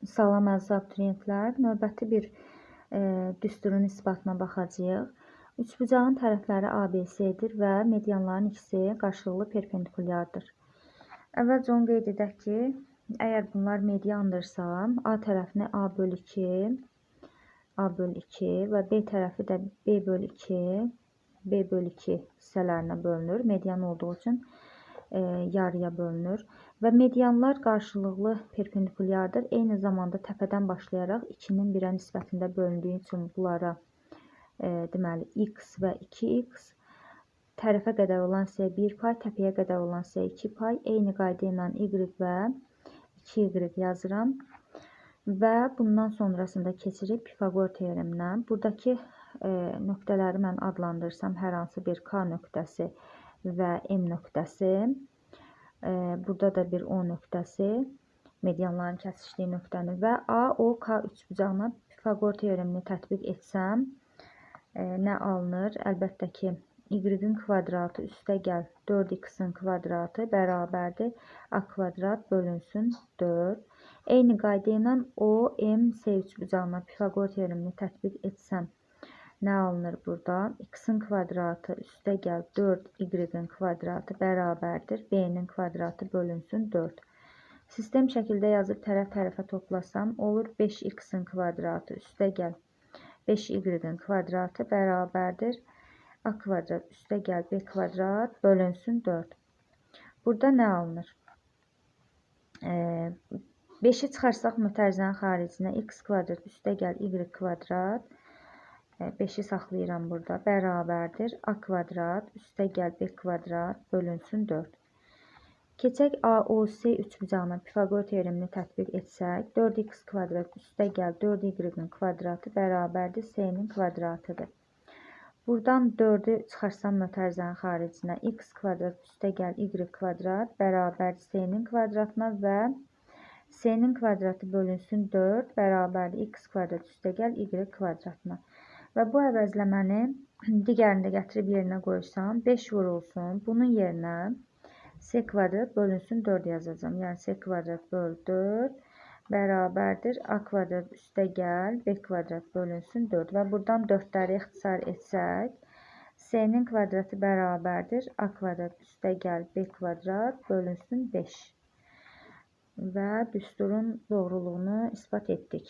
Salam əziz abituriyentlər, növbəti bir düsturun isbatına baxacağıq. Üçbucağın tərəfləri ABC-dir və medianların ikisi qarşılıqlı perpendikulyardır. Əvvəlcə onu qeyd edək ki, əgər bunlar mediandırsa, A tərəfini A bölü 2 və B tərəfi də B bölü 2 hissələrinə bölünür. Median olduğu üçün yarıya bölünür və medianlar qarşılıqlı perpendikulyardır. Eyni zamanda təpədən başlayaraq 2-nin 1-ə nisbətində bölündüyü üçün bunlara deməli x və 2x, tərəfə qədər olan isə 1 pay, təpəyə qədər olan isə 2 pay. Eyni qayda ilə y və 2y yazıram və bundan sonrasında keçirib Pifaqor teoreminə. Buradakı nöqtələri mən adlandırsam, hər hansı bir K nöqtəsi və M nöqtəsi, burada da bir O nöqtəsi, medianların kəsişdiyi nöqtəni və AOK üçbucağına Pifaqor teoremini tətbiq etsəm, nə alınır? Əlbəttə ki, y-in kvadratı üstəgəl 4x-in kvadratı bərabərdir a kvadrat bölünsün 4. Eyni qayda ilə OMC üçbucağına Pifaqor teoremini tətbiq etsəm, nə alınır burada? X-in kvadratı üstəgəl 4y-in kvadratı bərabərdir b-nin kvadratı bölünsün 4. Sistem şəkildə yazıb tərəf-tərəfə toplasam, olur 5x-in kvadratı üstəgəl 5y-in kvadratı bərabərdir a kvadrat üstəgəl b kvadrat bölünsün 4. Burada nə alınır? 5-i çıxarsaq mötərizənin xaricinə x kvadrat üstəgəl y kvadrat, 5-i saxlayıram burada, bərabərdir a kvadrat üstəgəl b kvadrat bölünsün 4. Keçək AOC üçbucağına Pifaqor teoremini tətbiq etsək, 4x kvadrat üstəgəl 4y-in kvadratı bərabərdir c-nin kvadratıdır. Buradan 4-ü çıxarsam mötərizənin xaricinə x kvadrat üstəgəl y kvadrat bərabərdir c-nin kvadratına və c-nin kvadratı bölünsün 4 bərabərdir x kvadrat üstəgəl y kvadratına. Və bu əvəzləməni digərində gətirib yerinə qoysam, 5 vurulsun. Bunun yerinə c kvadrat bölünsün 4 yazacağım. Yəni c kvadrat bölü 4 bərabərdir a kvadrat üstəgəl b kvadrat bölünsün 4. Və buradan 4-ləri ixtisar etsək, c-nin kvadratı bərabərdir a kvadrat üstəgəl b kvadrat bölünsün 5. Və düsturun doğruluğunu isbat etdik.